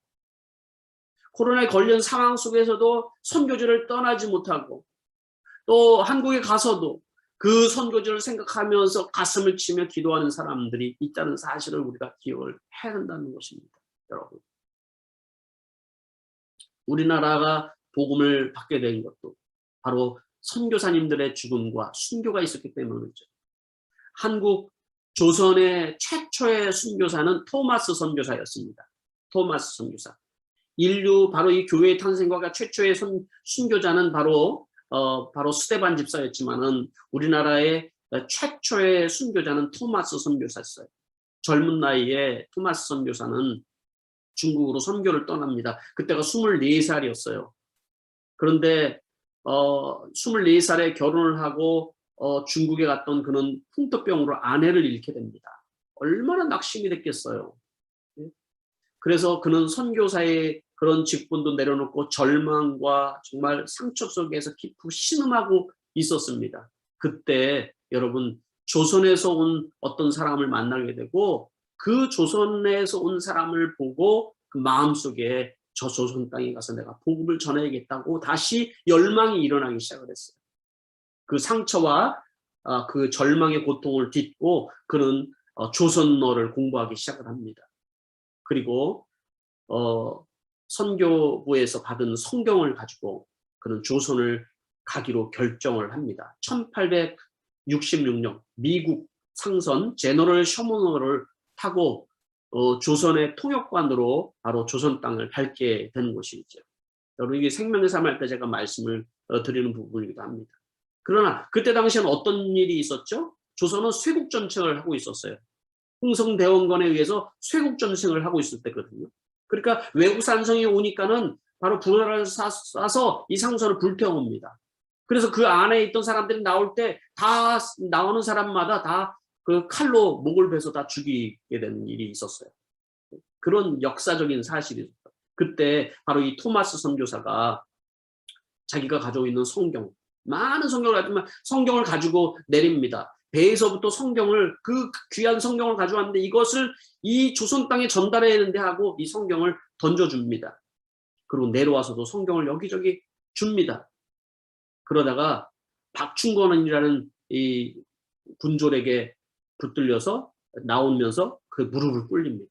코로나에 걸린 상황 속에서도 선교지를 떠나지 못하고 또 한국에 가서도 그 선교지를 생각하면서 가슴을 치며 기도하는 사람들이 있다는 사실을 우리가 기억을 해야 한다는 것입니다. 여러분, 우리나라가 복음을 받게 된 것도 바로 선교사님들의 죽음과 순교가 있었기 때문이죠. 한국 조선의 최초의 선교사는 토마스 선교사였습니다. 토마스 선교사. 인류 바로 이 교회의 탄생과 최초의 순교자는 바로 스데반 집사였지만은 우리나라의 최초의 순교자는 토마스 선교사였어요. 젊은 나이에 토마스 선교사는 중국으로 선교를 떠납니다. 그때가 24살이었어요. 그런데 24살에 결혼을 하고 중국에 갔던 그는 풍토병으로 아내를 잃게 됩니다. 얼마나 낙심이 됐겠어요. 그래서 그는 선교사의 그런 직분도 내려놓고 절망과 정말 상처 속에서 깊고 신음하고 있었습니다. 그때 여러분 조선에서 온 어떤 사람을 만나게 되고 그 조선에서 온 사람을 보고 그 마음속에 저 조선 땅에 가서 내가 복음을 전해야겠다고 다시 열망이 일어나기 시작을 했어요. 그 상처와 그 절망의 고통을 딛고 그는 조선어를 공부하기 시작을 합니다. 그리고 선교부에서 받은 성경을 가지고 그는 조선을 가기로 결정을 합니다. 1866년 미국 상선 제너럴 셔먼호를 타고 조선의 통역관으로 바로 조선 땅을 밟게 되는 것이죠. 여러분 이게 생명의 삶 할 때 제가 말씀을 드리는 부분이기도 합니다. 그러나 그때 당시에는 어떤 일이 있었죠? 조선은 쇄국 전쟁을 하고 있었어요. 흥성대원군에 의해서 쇄국 전쟁을 하고 있을 때거든요. 그러니까 외국 산성이 오니까는 바로 불화를 쏴서 이 상선을 불태웁니다. 그래서 그 안에 있던 사람들이 나올 때 다 나오는 사람마다 다 그 칼로 목을 베서 다 죽이게 되는 일이 있었어요. 그런 역사적인 사실이 있었어요. 그때 바로 이 토마스 선교사가 자기가 가지고 있는 성경, 많은 성경을 가지고 내립니다. 배에서부터 성경을 그 귀한 성경을 가져왔는데 이것을 이 조선 땅에 전달해야 되는데 하고 이 성경을 던져줍니다. 그리고 내려와서도 성경을 여기저기 줍니다. 그러다가 박충권이라는 이 군졸에게 붙들려서 나오면서 그 무릎을 꿇립니다.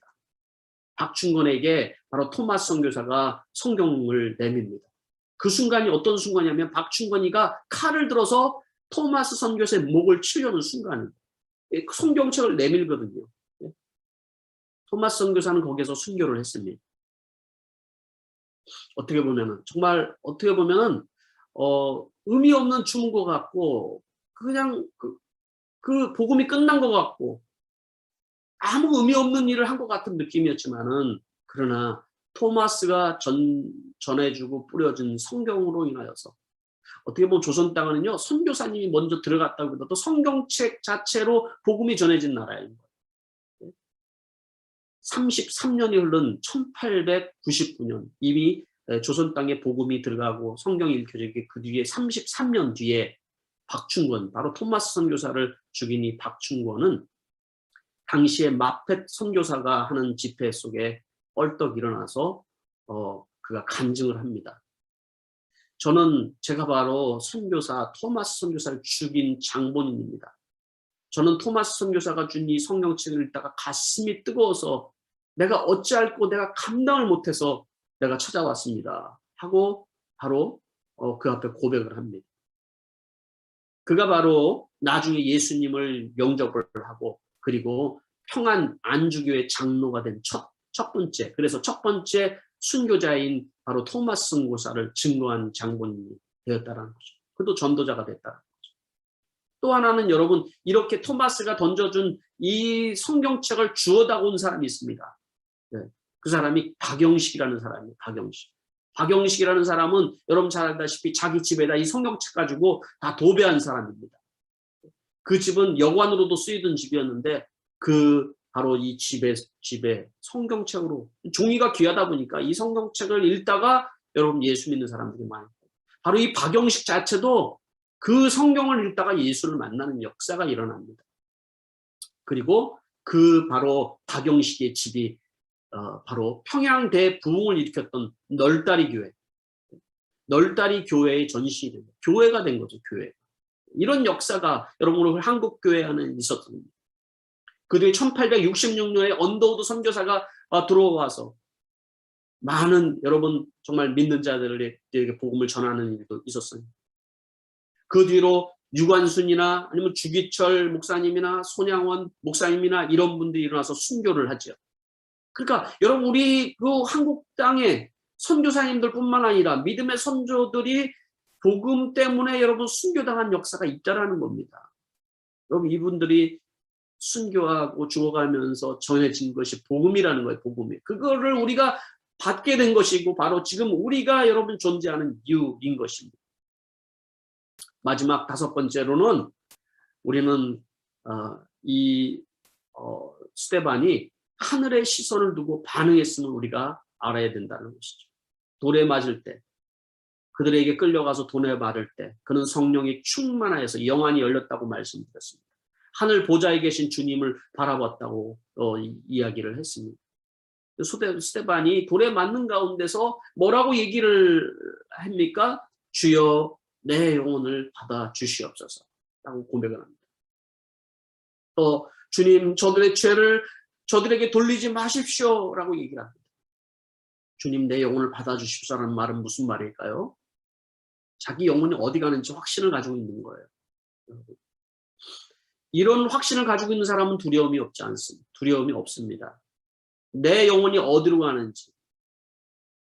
박충권에게 바로 토마스 선교사가 성경을 내밉니다. 그 순간이 어떤 순간이냐면 박충권이가 칼을 들어서 토마스 선교사의 목을 치려는 순간입니다. 성경책을 내밀거든요. 토마스 선교사는 거기서 순교를 했습니다. 정말 어떻게 보면은 의미 없는 죽은 것 같고 그냥 그 복음이 끝난 것 같고 아무 의미 없는 일을 한 것 같은 느낌이었지만은, 그러나 토마스가 전해주고 뿌려진 성경으로 인하여서, 어떻게 보면 조선 땅은요 선교사님이 먼저 들어갔다고 해도 성경책 자체로 복음이 전해진 나라인 거예요. 33년이 흐른 1899년 이미 조선 땅에 복음이 들어가고 성경이 읽혀지기 그 뒤에 33년 뒤에 박충권, 바로 토마스 선교사를 죽인 이 박충권은 당시에 마펫 선교사가 하는 집회 속에 뻘떡 일어나서 그가 간증을 합니다. 제가 바로 선교사 토마스 선교사를 죽인 장본인입니다. 저는 토마스 선교사가 준 이 성경책을 읽다가 가슴이 뜨거워서 내가 어찌할꼬 내가 감당을 못해서 내가 찾아왔습니다 하고 바로 그 앞에 고백을 합니다. 그가 바로 나중에 예수님을 영접을 하고, 그리고 평안 안주교의 장로가 된 첫 번째, 그래서 첫 번째 순교자인 바로 토마스 선교사를 증거한 장본인이 되었다는 거죠. 그도 전도자가 됐다는 거죠. 또 하나는 여러분, 이렇게 토마스가 던져준 이 성경책을 주워다 온 사람이 있습니다. 네, 그 사람이 박영식이라는 사람이에요. 박영식이라는 사람은 여러분 잘 알다시피 자기 집에다 이 성경책 가지고 다 도배한 사람입니다. 그 집은 여관으로도 쓰이던 집이었는데 바로 이 집에 성경책으로, 종이가 귀하다 보니까 이 성경책을 읽다가 여러분 예수 믿는 사람들이 많아요. 바로 이 박영식 자체도 그 성경을 읽다가 예수를 만나는 역사가 일어납니다. 그리고 바로 박영식의 집이 바로 평양대 부흥을 일으켰던 널다리 교회의 전신이 됩니다. 교회가 된 거죠, 교회. 이런 역사가 여러분 오늘 한국 교회 안에 있었습니다. 그 뒤에 1866년에 언더우드 선교사가 들어와서 많은 여러분 정말 믿는 자들에게 복음을 전하는 일도 있었어요. 그 뒤로 유관순이나 아니면 주기철 목사님이나 손양원 목사님이나 이런 분들이 일어나서 순교를 하죠. 그러니까 여러분 우리 그 한국 땅에 선교사님들뿐만 아니라 믿음의 선조들이 복음 때문에 여러분 순교당한 역사가 있다라는 겁니다. 여러분 이분들이 순교하고 죽어가면서 전해진 것이 복음이라는 거예요. 복음이. 그거를 우리가 받게 된 것이고 바로 지금 우리가 여러분 존재하는 이유인 것입니다. 마지막 다섯 번째로는 우리는 스데반이 하늘의 시선을 두고 반응했음을 우리가 알아야 된다는 것이죠. 돌에 맞을 때, 그들에게 끌려가서 돌에 맞을 때 그는 성령이 충만하여서 영안이 열렸다고 말씀드렸습니다. 하늘 보좌에 계신 주님을 바라봤다고 이야기를 했습니다. 스데반이 돌에 맞는 가운데서 뭐라고 얘기를 합니까? 주여 내 영혼을 받아 주시옵소서 라고 고백을 합니다. 또 주님 저들의 죄를 저들에게 돌리지 마십시오 라고 얘기를 합니다. 주님 내 영혼을 받아 주십시오라는 말은 무슨 말일까요? 자기 영혼이 어디 가는지 확신을 가지고 있는 거예요. 이런 확신을 가지고 있는 사람은 두려움이 없지 않습니다. 두려움이 없습니다. 내 영혼이 어디로 가는지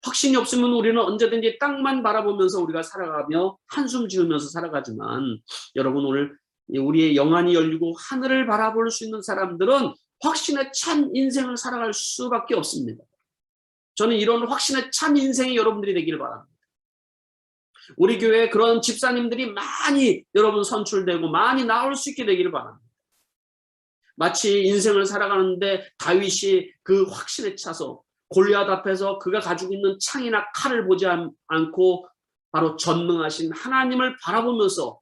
확신이 없으면 우리는 언제든지 땅만 바라보면서 우리가 살아가며 한숨 지으면서 살아가지만 여러분 오늘 우리의 영안이 열리고 하늘을 바라볼 수 있는 사람들은 확신에 찬 인생을 살아갈 수밖에 없습니다. 저는 이런 확신에 찬 인생이 여러분들이 되기를 바랍니다. 우리 교회에 그런 집사님들이 많이 여러분 선출되고 많이 나올 수 있게 되기를 바랍니다. 마치 인생을 살아가는데 다윗이 그 확신에 차서 골리앗 앞에서 그가 가지고 있는 창이나 칼을 보지 않고 바로 전능하신 하나님을 바라보면서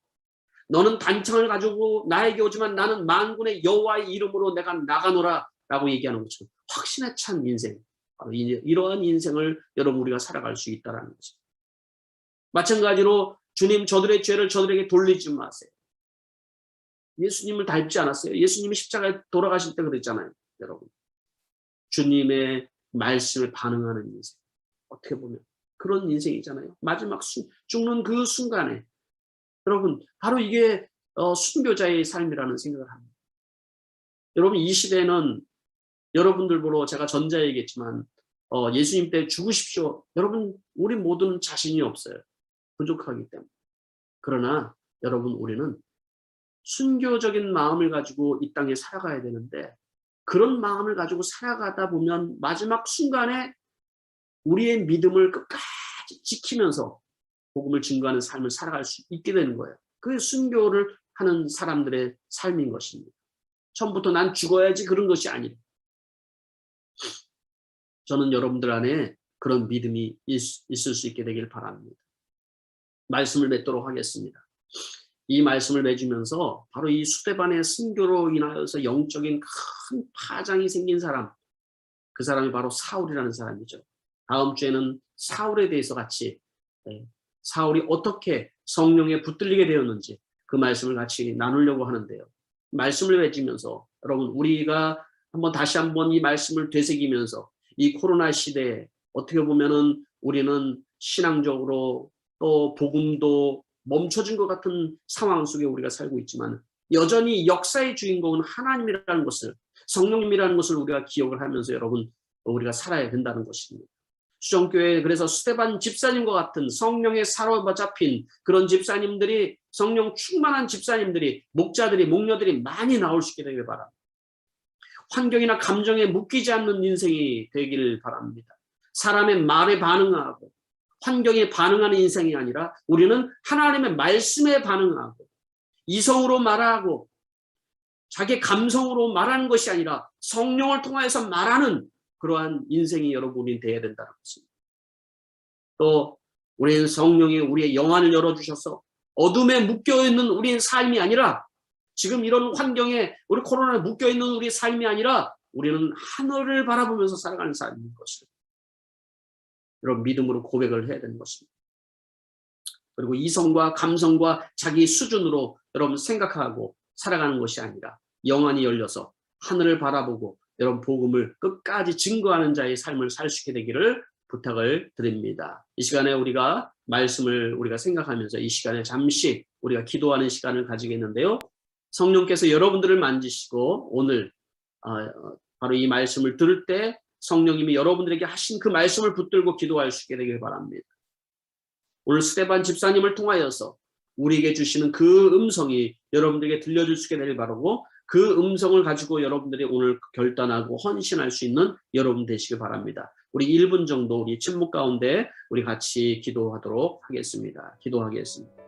너는 단창을 가지고 나에게 오지만 나는 만군의 여호와의 이름으로 내가 나가노라 라고 얘기하는 것처럼 확신에 찬 인생, 바로 이러한 인생을 여러분 우리가 살아갈 수 있다는 거죠. 마찬가지로 주님 저들의 죄를 저들에게 돌리지 마세요. 예수님을 닮지 않았어요. 예수님이 십자가에 돌아가실 때 그랬잖아요. 여러분 주님의 말씀에 반응하는 인생, 어떻게 보면 그런 인생이잖아요. 마지막 죽는 그 순간에 여러분 바로 이게 순교자의 삶이라는 생각을 합니다. 여러분 이 시대는 여러분들 보러 제가 전자 얘기했지만 예수님 때 죽으십시오. 여러분 우리 모두는 자신이 없어요. 부족하기 때문에. 그러나 여러분 우리는 순교적인 마음을 가지고 이 땅에 살아가야 되는데 그런 마음을 가지고 살아가다 보면 마지막 순간에 우리의 믿음을 끝까지 지키면서 복음을 증거하는 삶을 살아갈 수 있게 되는 거예요. 그게 순교를 하는 사람들의 삶인 것입니다. 처음부터 난 죽어야지 그런 것이 아니라 저는 여러분들 안에 그런 믿음이 있을 수 있게 되길 바랍니다. 말씀을 맺도록 하겠습니다. 이 말씀을 맺으면서 바로 이 스데반의 순교로 인하여서 영적인 큰 파장이 생긴 사람, 그 사람이 바로 사울이라는 사람이죠. 다음 주에는 사울에 대해서 같이 사울이 어떻게 성령에 붙들리게 되었는지 그 말씀을 같이 나누려고 하는데요. 말씀을 맺으면서 여러분 우리가 다시 한번 이 말씀을 되새기면서 이 코로나 시대에 어떻게 보면은 우리는 신앙적으로 또 복음도 멈춰진 것 같은 상황 속에 우리가 살고 있지만 여전히 역사의 주인공은 하나님이라는 것을, 성령님이라는 것을 우리가 기억을 하면서 여러분 우리가 살아야 된다는 것입니다. 수정교회에 그래서 스데반 집사님과 같은 성령에 사로잡힌 그런 집사님들이, 성령 충만한 집사님들이, 목자들이, 목녀들이 많이 나올 수 있게 되길 바랍니다. 환경이나 감정에 묶이지 않는 인생이 되기를 바랍니다. 사람의 말에 반응하고 환경에 반응하는 인생이 아니라 우리는 하나님의 말씀에 반응하고 이성으로 말하고 자기 감성으로 말하는 것이 아니라 성령을 통해서 말하는 그러한 인생이 여러분이 되어야 된다는 것입니다. 또 우리는 성령이 우리의 영안을 열어주셔서 어둠에 묶여있는 우리의 삶이 아니라 지금 이런 환경에 우리 코로나에 묶여있는 우리의 삶이 아니라 우리는 하늘을 바라보면서 살아가는 삶인 것을 이런 믿음으로 고백을 해야 되는 것입니다. 그리고 이성과 감성과 자기 수준으로 여러분 생각하고 살아가는 것이 아니라 영안이 열려서 하늘을 바라보고 여러분 복음을 끝까지 증거하는 자의 삶을 살 수 있게 되기를 부탁을 드립니다. 이 시간에 우리가 말씀을 우리가 생각하면서 이 시간에 잠시 우리가 기도하는 시간을 가지겠는데요. 성령께서 여러분들을 만지시고 오늘 바로 이 말씀을 들을 때 성령님이 여러분들에게 하신 그 말씀을 붙들고 기도할 수 있게 되길 바랍니다. 오늘 스데반 집사님을 통하여서 우리에게 주시는 그 음성이 여러분들에게 들려줄 수 있게 되길 바라고 그 음성을 가지고 여러분들이 오늘 결단하고 헌신할 수 있는 여러분 되시길 바랍니다. 우리 1분 정도 우리 침묵 가운데 우리 같이 기도하도록 하겠습니다. 기도하겠습니다.